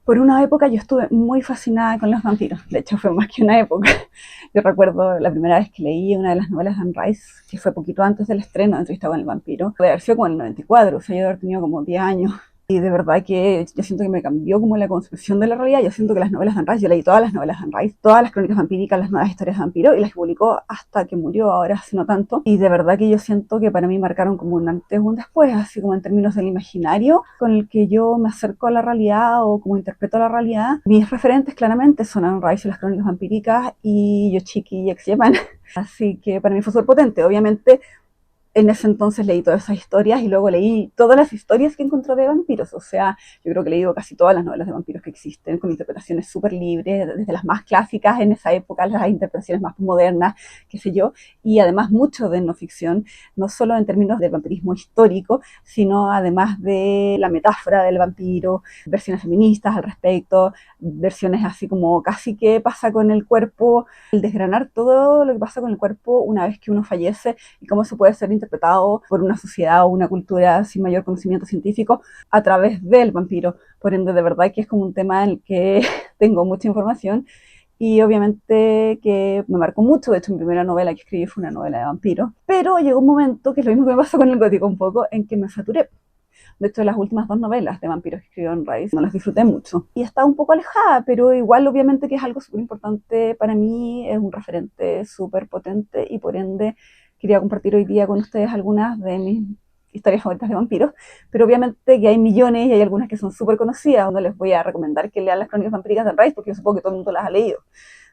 Por una época yo estuve muy fascinada con los vampiros, de hecho fue más que una época. Yo recuerdo la primera vez que leí una de las novelas de Anne Rice, que fue poquito antes del estreno de Entrevista con el vampiro, de haber sido como en el 94, o sea, yo de haber tenido como 10 años. Y de verdad que yo siento que me cambió como la concepción de la realidad. Yo siento que las novelas de Anne Rice, yo leí todas las novelas de Anne Rice, todas las crónicas vampíricas, las nuevas historias de vampiro, y las publicó hasta que murió, ahora hace no tanto. Y de verdad que yo siento que para mí marcaron como un antes y un después, así como en términos del imaginario con el que yo me acerco a la realidad o como interpreto la realidad. Mis referentes claramente son Anne Rice y las crónicas vampíricas y Yoshiki y Ex-Japan. Así que para mí fue súper potente. Obviamente en ese entonces leí todas esas historias y luego leí todas las historias que encontré de vampiros. O sea, yo creo que he leído casi todas las novelas de vampiros que existen, con interpretaciones súper libres, desde las más clásicas en esa época, las interpretaciones más modernas, qué sé yo, y además mucho de no ficción, no solo en términos del vampirismo histórico, sino además de la metáfora del vampiro, versiones feministas al respecto, versiones así como casi qué pasa con el cuerpo, el desgranar todo lo que pasa con el cuerpo una vez que uno fallece y cómo se puede ser interpretado por una sociedad o una cultura sin mayor conocimiento científico a través del vampiro. Por ende, de verdad que es como un tema en el que tengo mucha información y obviamente que me marcó mucho. De hecho, mi primera novela que escribí fue una novela de vampiros, pero llegó un momento, que es lo mismo que me pasó con el gótico un poco, en que me saturé. De hecho, las últimas dos novelas de vampiros que escribió en Rice no las disfruté mucho. Y estaba un poco alejada, pero igual obviamente que es algo súper importante para mí, es un referente súper potente y por ende quería compartir hoy día con ustedes algunas de mis historias favoritas de vampiros, pero obviamente que hay millones y hay algunas que son súper conocidas. No les voy a recomendar que lean las crónicas vampíricas de Rice porque yo supongo que todo el mundo las ha leído,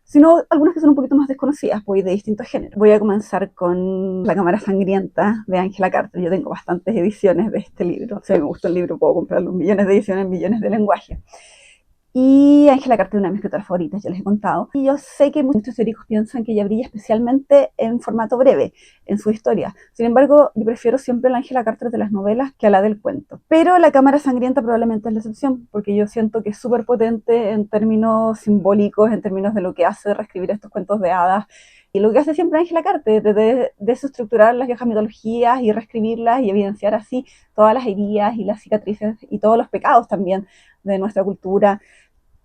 sino algunas que son un poquito más desconocidas, pues de distintos géneros. Voy a comenzar con La Cámara Sangrienta de Angela Carter. Yo tengo bastantes ediciones de este libro. O sea, me gusta el libro, puedo comprarlo, millones de ediciones, millones de lenguajes. Y Angela Carter es una de mis escritoras favoritas, ya les he contado. Y yo sé que muchos teóricos piensan que ella brilla especialmente en formato breve, en su historia. Sin embargo, yo prefiero siempre la Angela Carter de las novelas que a la del cuento. Pero La Cámara Sangrienta probablemente es la excepción, porque yo siento que es súper potente en términos simbólicos, en términos de lo que hace reescribir estos cuentos de hadas. Y lo que hace siempre Angela Carter, de desestructurar las viejas mitologías y reescribirlas y evidenciar así todas las heridas y las cicatrices y todos los pecados también de nuestra cultura,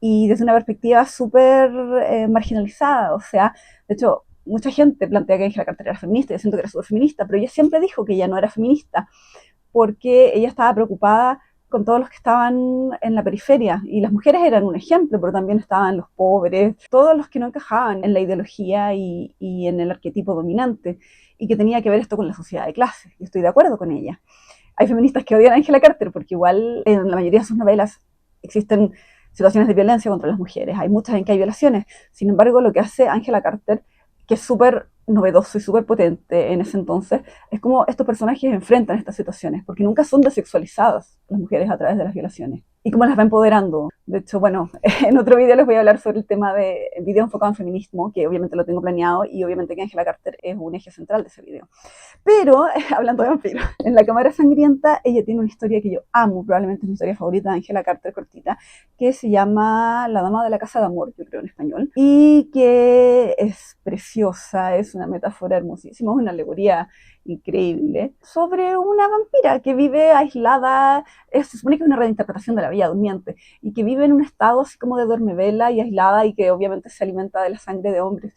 y desde una perspectiva súper marginalizada. O sea, de hecho, mucha gente plantea que Angela Carter era feminista, yo siento que era súper feminista, pero ella siempre dijo que ella no era feminista, porque ella estaba preocupada con todos los que estaban en la periferia, y las mujeres eran un ejemplo, pero también estaban los pobres, todos los que no encajaban en la ideología y en el arquetipo dominante, y que tenía que ver esto con la sociedad de clases. Yo estoy de acuerdo con ella. Hay feministas que odian a Angela Carter, porque igual en la mayoría de sus novelas existen situaciones de violencia contra las mujeres, hay muchas en que hay violaciones. Sin embargo, lo que hace Angela Carter, que es súper novedoso y súper potente en ese entonces, es como estos personajes enfrentan estas situaciones, porque nunca son desexualizadas las mujeres a través de las violaciones, y cómo las va empoderando. De hecho, bueno, en otro video les voy a hablar sobre el tema de video enfocado en feminismo, que obviamente lo tengo planeado, y obviamente que Angela Carter es un eje central de ese video. Pero, hablando de vampiros, en La Cámara Sangrienta ella tiene una historia que yo amo, probablemente es mi historia favorita de Angela Carter, cortita, que se llama La Dama de la Casa de Amor, yo creo en español, y que es preciosa, es una metáfora hermosísima, es una alegoría increíble sobre una vampira que vive aislada. Se supone que es una reinterpretación de La Bella Durmiente, y que vive en un estado así como de dormevela y aislada, y que obviamente se alimenta de la sangre de hombres.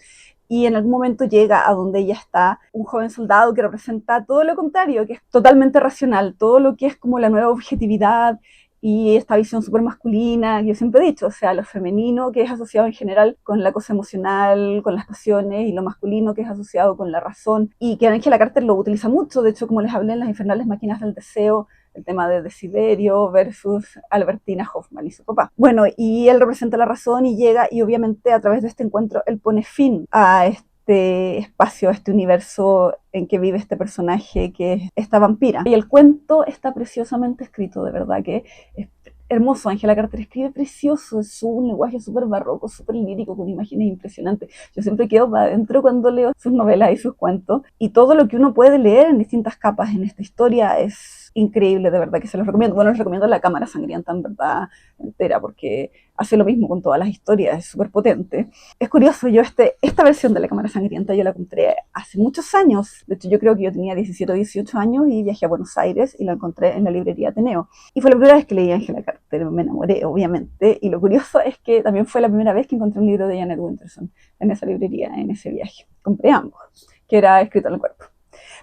Y en algún momento llega a donde ella está un joven soldado que representa todo lo contrario, que es totalmente racional, todo lo que es como la nueva objetividad y esta visión súper masculina. Yo siempre he dicho, o sea, lo femenino que es asociado en general con la cosa emocional, con las pasiones, y lo masculino que es asociado con la razón, y que Angela Carter lo utiliza mucho. De hecho, como les hablé en Las Infernales Máquinas del Deseo, el tema de Desiderio versus Albertina Hoffman y su papá. Bueno, y él representa la razón y llega, y obviamente a través de este encuentro él pone fin a este espacio, a este universo en que vive este personaje, que es esta vampira. Y el cuento está preciosamente escrito, de verdad que es hermoso. Angela Carter escribe precioso, es un lenguaje súper barroco, súper lírico, con imágenes impresionantes. Yo siempre quedo para adentro cuando leo sus novelas y sus cuentos, y todo lo que uno puede leer en distintas capas en esta historia es increíble, de verdad que se los recomiendo. Bueno, les recomiendo La Cámara Sangrienta, en verdad, entera, porque hace lo mismo con todas las historias, es súper potente. Es curioso, yo esta versión de La Cámara Sangrienta yo la encontré hace muchos años. De hecho, yo creo que yo tenía 17 o 18 años y viajé a Buenos Aires y la encontré en la librería Ateneo. Y fue la primera vez que leí a Angela Carter, me enamoré, obviamente. Y lo curioso es que también fue la primera vez que encontré un libro de Janet Winterson en esa librería, en ese viaje. Compré ambos, que era Escrito en el Cuerpo.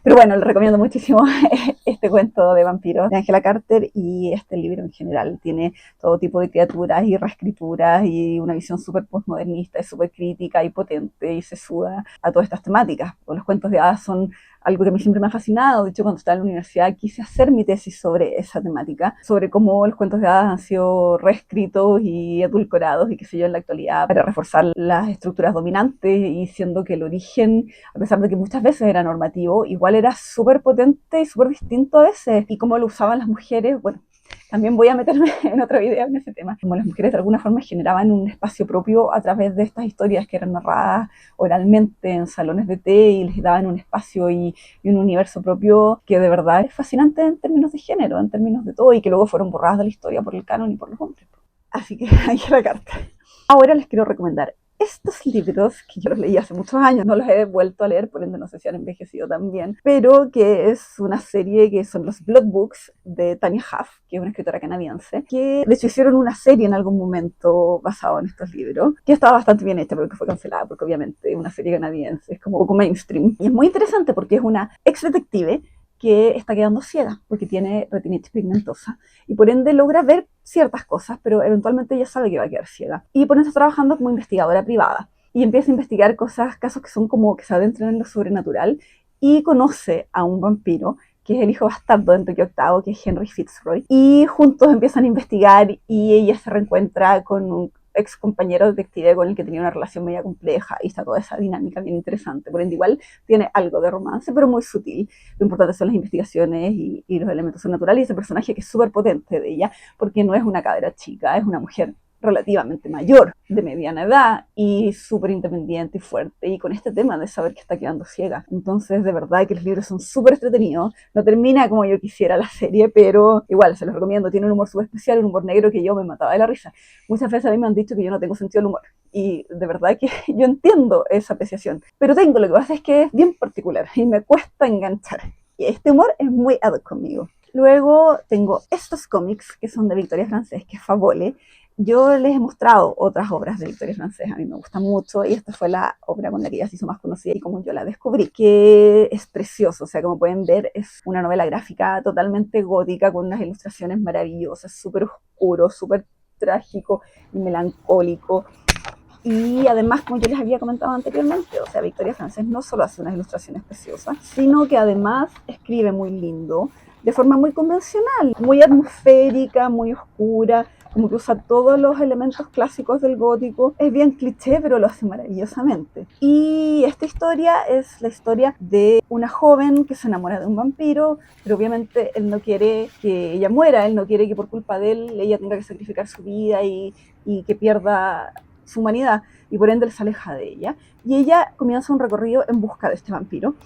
Pero bueno, les recomiendo muchísimo este cuento de vampiros de Angela Carter y este libro en general. Tiene todo tipo de criaturas y reescrituras y una visión súper postmodernista, es súper crítica y potente y se suda a todas estas temáticas. Los cuentos de hadas son algo que a mí siempre me ha fascinado. De hecho, cuando estaba en la universidad quise hacer mi tesis sobre esa temática, sobre cómo los cuentos de hadas han sido reescritos y edulcorados y qué sé yo en la actualidad para reforzar las estructuras dominantes, y siendo que el origen, a pesar de que muchas veces era normativo, igual era súper potente y súper distinto a veces, y cómo lo usaban las mujeres. Bueno, también voy a meterme en otro video en ese tema. Como las mujeres de alguna forma generaban un espacio propio a través de estas historias que eran narradas oralmente en salones de té y les daban un espacio y un universo propio que de verdad es fascinante en términos de género, en términos de todo, y que luego fueron borradas de la historia por el canon y por los hombres. Así que ahí es la carta. Ahora les quiero recomendar estos libros que yo los leí hace muchos años, no los he vuelto a leer, por ende no sé si han envejecido también, pero que es una serie que son los Blood Books de Tanya Huff, que es una escritora canadiense, que de hecho hicieron una serie en algún momento basado en estos libros, que estaba bastante bien hecha, pero que fue cancelada, porque obviamente una serie canadiense es como un poco mainstream. Y es muy interesante porque es una ex detective que está quedando ciega porque tiene retinitis pigmentosa y por ende logra ver ciertas cosas, pero eventualmente ella sabe que va a quedar ciega. Y por eso está trabajando como investigadora privada y empieza a investigar casos que son como que se adentran en lo sobrenatural, y conoce a un vampiro que es el hijo bastardo de Enrique VIII, que es Henry Fitzroy, y juntos empiezan a investigar y ella se reencuentra con un ex compañero detective con el que tenía una relación media compleja, y está toda esa dinámica bien interesante. Por ende, igual tiene algo de romance, pero muy sutil. Lo importante son las investigaciones y los elementos sobrenaturales, y ese personaje que es súper potente de ella, porque no es una cadera chica, es una mujer relativamente mayor, de mediana edad y súper independiente y fuerte, y con este tema de saber que está quedando ciega. Entonces, de verdad que los libros son súper entretenidos. No termina como yo quisiera la serie, pero igual se los recomiendo. Tiene un humor súper especial, un humor negro que yo me mataba de la risa. Muchas veces a mí me han dicho que yo no tengo sentido del humor, y de verdad que yo entiendo esa apreciación, pero tengo, lo que pasa es que es bien particular y me cuesta enganchar. Y este humor es muy ad hoc conmigo. Luego tengo estos cómics que son de Victoria Francés, que es Favole. Yo les he mostrado otras obras de Victoria Francés, a mí me gusta mucho, y esta fue la obra con la que ella se hizo más conocida y como yo la descubrí, que es precioso. O sea, como pueden ver, es una novela gráfica totalmente gótica, con unas ilustraciones maravillosas, súper oscuro, súper trágico y melancólico. Y además, como yo les había comentado anteriormente, o sea, Victoria Francés no solo hace unas ilustraciones preciosas, sino que además escribe muy lindo, de forma muy convencional, muy atmosférica, muy oscura, como que usa todos los elementos clásicos del gótico. Es bien cliché, pero lo hace maravillosamente. Y esta historia es la historia de una joven que se enamora de un vampiro, pero obviamente él no quiere que ella muera, él no quiere que por culpa de él ella tenga que sacrificar su vida y que pierda su humanidad, y por ende él se aleja de ella. Y ella comienza un recorrido en busca de este vampiro.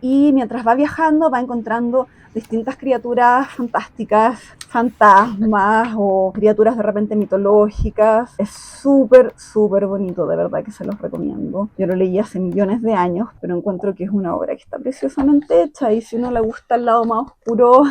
Y mientras va viajando, va encontrando distintas criaturas fantásticas, fantasmas o criaturas de repente mitológicas. Es súper, súper bonito, de verdad que se los recomiendo. Yo lo leí hace millones de años, pero encuentro que es una obra que está preciosamente hecha, y si uno le gusta el lado más oscuro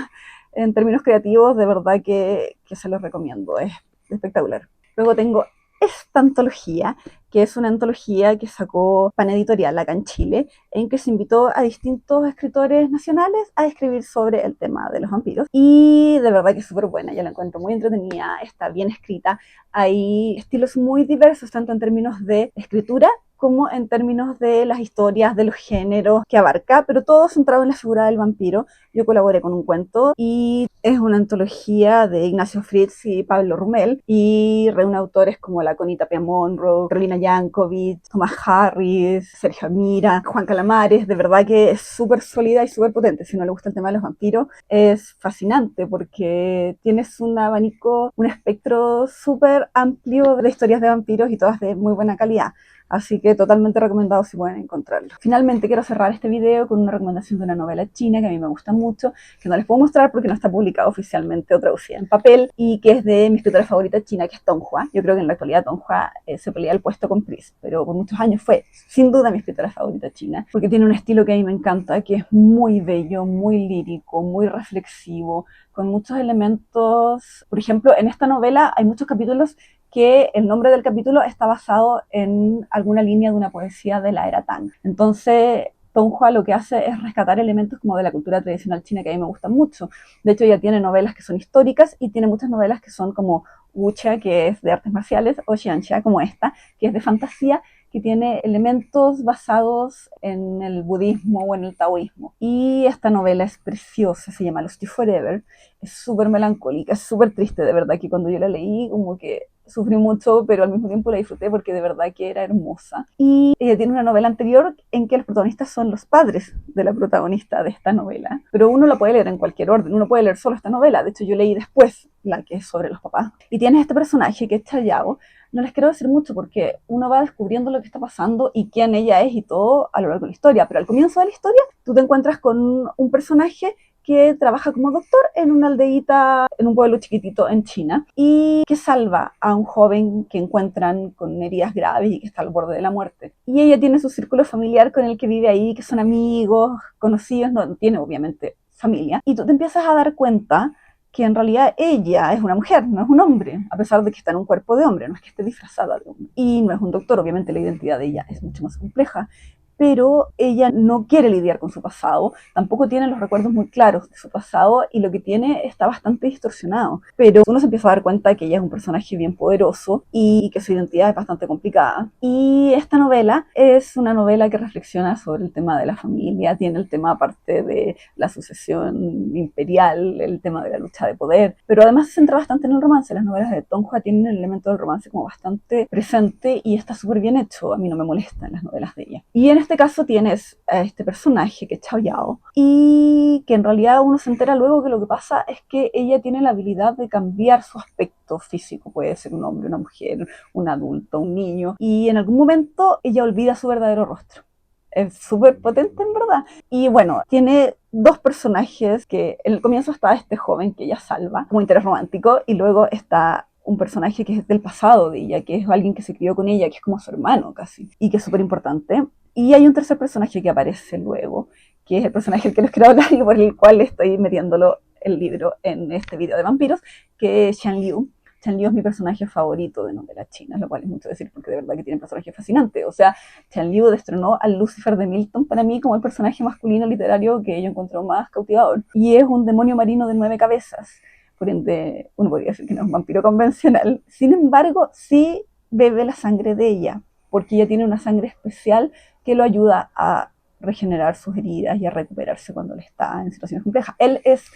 en términos creativos, de verdad que se los recomiendo. Es espectacular. Luego tengo esta antología, que es una antología que sacó Pan Editorial acá en Chile, en que se invitó a distintos escritores nacionales a escribir sobre el tema de los vampiros. Y de verdad que es súper buena, yo la encuentro muy entretenida, está bien escrita, hay estilos muy diversos, tanto en términos de escritura como en términos de las historias, de los géneros que abarca, pero todo centrado en la figura del vampiro. Yo colaboré con un cuento y es una antología de Ignacio Fritz y Pablo Rumel, y reúne autores como la Connie Tapia Monroe, Carolina Yankovic, Thomas Harris, Sergio Amira, Juan Calamares. De verdad que es súper sólida y súper potente. Si no le gusta el tema de los vampiros, es fascinante porque tienes un abanico, un espectro súper amplio de historias de vampiros y todas de muy buena calidad. Así que totalmente recomendado si pueden encontrarlo. Finalmente quiero cerrar este video con una recomendación de una novela china que a mí me gusta mucho, que no les puedo mostrar porque no está publicada oficialmente o traducida en papel, y que es de mi escritora favorita china, que es Tonghua. Yo creo que en la actualidad Tonghua se pelea el puesto con Pris, pero por muchos años fue sin duda mi escritora favorita china, porque tiene un estilo que a mí me encanta, que es muy bello, muy lírico, muy reflexivo, con muchos elementos. Por ejemplo, en esta novela hay muchos capítulos que el nombre del capítulo está basado en alguna línea de una poesía de la era Tang. Entonces, Tonghua lo que hace es rescatar elementos como de la cultura tradicional china que a mí me gustan mucho. De hecho, ella tiene novelas que son históricas y tiene muchas novelas que son como Wuxia, que es de artes marciales, o Xianxia, como esta, que es de fantasía, que tiene elementos basados en el budismo o en el taoísmo. Y esta novela es preciosa, se llama Lost Forever, es súper melancólica, es súper triste, de verdad, que cuando yo la leí como que sufrí mucho, pero al mismo tiempo la disfruté porque de verdad que era hermosa. Y ella tiene una novela anterior en que los protagonistas son los padres de la protagonista de esta novela, pero uno la puede leer en cualquier orden, uno puede leer solo esta novela, de hecho yo leí después la que es sobre los papás. Y tienes este personaje que es Chayao. No les quiero decir mucho porque uno va descubriendo lo que está pasando y quién ella es y todo a lo largo de la historia, pero al comienzo de la historia tú te encuentras con un personaje que trabaja como doctor en una aldeíta, en un pueblo chiquitito en China, y que salva a un joven que encuentran con heridas graves y que está al borde de la muerte. Y ella tiene su círculo familiar con el que vive ahí, que son amigos, conocidos, no tiene obviamente familia, y tú te empiezas a dar cuenta que en realidad ella es una mujer, no es un hombre, a pesar de que está en un cuerpo de hombre, no es que esté disfrazada de hombre. Y no es un doctor, obviamente la identidad de ella es mucho más compleja, pero ella no quiere lidiar con su pasado, tampoco tiene los recuerdos muy claros de su pasado y lo que tiene está bastante distorsionado. Pero uno se empieza a dar cuenta de que ella es un personaje bien poderoso y que su identidad es bastante complicada. Y esta novela es una novela que reflexiona sobre el tema de la familia, tiene el tema aparte de la sucesión imperial, el tema de la lucha de poder, pero además se centra bastante en el romance. Las novelas de Tonghua tienen el elemento del romance como bastante presente y está súper bien hecho, a mí no me molesta en las novelas de ella. Y en este caso tienes a este personaje que es Chao Yao y que en realidad uno se entera luego que lo que pasa es que ella tiene la habilidad de cambiar su aspecto físico, puede ser un hombre, una mujer, un adulto, un niño, y en algún momento ella olvida su verdadero rostro. Es súper potente en verdad. Y bueno, tiene dos personajes que en el comienzo está este joven que ella salva como interés romántico y luego está un personaje que es del pasado de ella, que es alguien que se crió con ella, que es como su hermano casi, y que es súper importante. Y hay un tercer personaje que aparece luego, que es el personaje del que les quiero hablar y por el cual estoy metiéndolo el libro en este video de vampiros, que es Shan Liu. Shan Liu es mi personaje favorito de novelas chinas, lo cual es mucho decir porque de verdad que tiene un personaje fascinante. O sea, Shan Liu destronó al Lucifer de Milton para mí como el personaje masculino literario que yo encontré más cautivador. Y es un demonio marino de 9 cabezas. Por ende, uno podría decir que no es un vampiro convencional. Sin embargo, sí bebe la sangre de ella, porque ella tiene una sangre especial que lo ayuda a regenerar sus heridas y a recuperarse cuando él está en situaciones complejas. Él es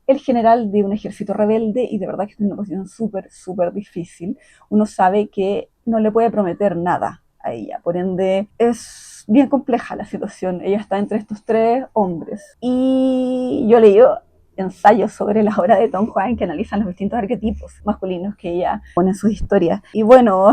el general de un ejército rebelde y de verdad que está en una posición súper, súper difícil. Uno sabe que no le puede prometer nada a ella, por ende es bien compleja la situación. Ella está entre estos tres hombres y yo leí ensayos sobre la obra de Tom Juan que analizan los distintos arquetipos masculinos que ella pone en sus historias. Y bueno,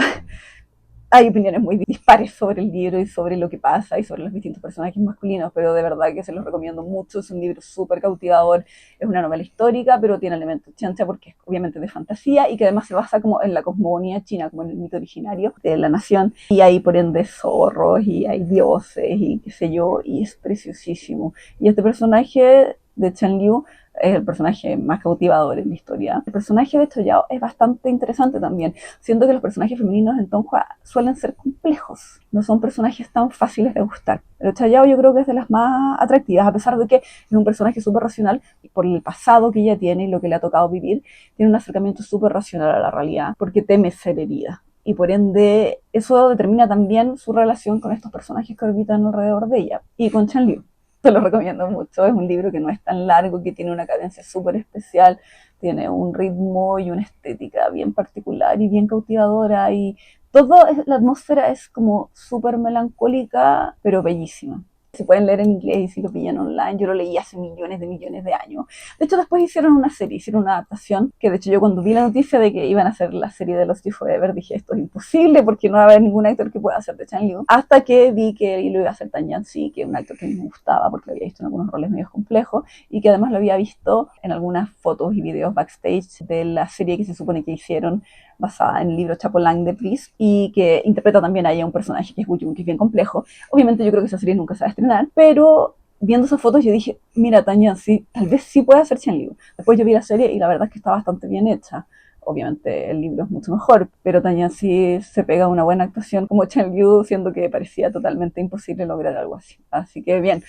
hay opiniones muy dispares sobre el libro y sobre lo que pasa y sobre los distintos personajes masculinos, pero de verdad que se los recomiendo mucho. Es un libro súper cautivador, es una novela histórica, pero tiene elementos chancha porque es obviamente de fantasía y que además se basa como en la cosmogonía china, como en el mito originario de la nación. Y hay por ende zorros y hay dioses y qué sé yo, y es preciosísimo. Y este personaje de Chen Liu es el personaje más cautivador en la historia. El personaje de Choyao es bastante interesante también. Siento que los personajes femeninos en Tonghua suelen ser complejos, no son personajes tan fáciles de gustar. Pero Choyao yo creo que es de las más atractivas, a pesar de que es un personaje súper racional por el pasado que ella tiene y lo que le ha tocado vivir. Tiene un acercamiento súper racional a la realidad porque teme ser herida. Y por ende, eso determina también su relación con estos personajes que orbitan alrededor de ella. Y con Chen Liu. Te lo recomiendo mucho, es un libro que no es tan largo, que tiene una cadencia súper especial, tiene un ritmo y una estética bien particular y bien cautivadora y todo, la atmósfera es como súper melancólica, pero bellísima. Se pueden leer en inglés y si lo pillan online. Yo lo leí hace millones de años. De hecho, después hicieron una serie, hicieron una adaptación, que de hecho yo cuando vi la noticia de que iban a hacer la serie de Lost You Forever, dije, esto es imposible porque no va a haber ningún actor que pueda hacer de Chan Liu. Hasta que vi que lo iba a hacer Tan Yan-si, que es un actor que a mí me gustaba porque lo había visto en algunos roles medios complejos y que además lo había visto en algunas fotos y videos backstage de la serie que se supone que hicieron basada en el libro Chapolang de Pris y que interpreta también ahí a un personaje que es Woo Jung, que es bien complejo. Obviamente yo creo que esa serie nunca se va a estrenar, pero viendo esas fotos yo dije, mira Tanya, sí, tal vez sí puede hacer Chen Liu. Después yo vi la serie y la verdad es que está bastante bien hecha. Obviamente el libro es mucho mejor, pero Tanya sí se pega una buena actuación como Chen Liu, siendo que parecía totalmente imposible lograr algo así. Así que bien,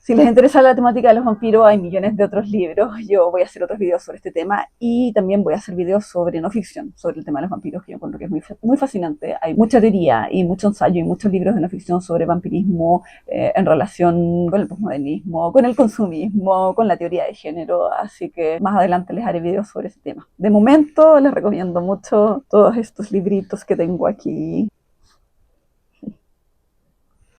si les interesa la temática de los vampiros, hay millones de otros libros. Yo voy a hacer otros videos sobre este tema y también voy a hacer videos sobre no ficción, sobre el tema de los vampiros, que yo encuentro que es muy fascinante. Hay mucha teoría y mucho ensayo y muchos libros de no ficción sobre vampirismo en relación con el posmodernismo, con el consumismo, con la teoría de género. Así que más adelante les haré videos sobre ese tema. De momento les recomiendo mucho todos estos libritos que tengo aquí.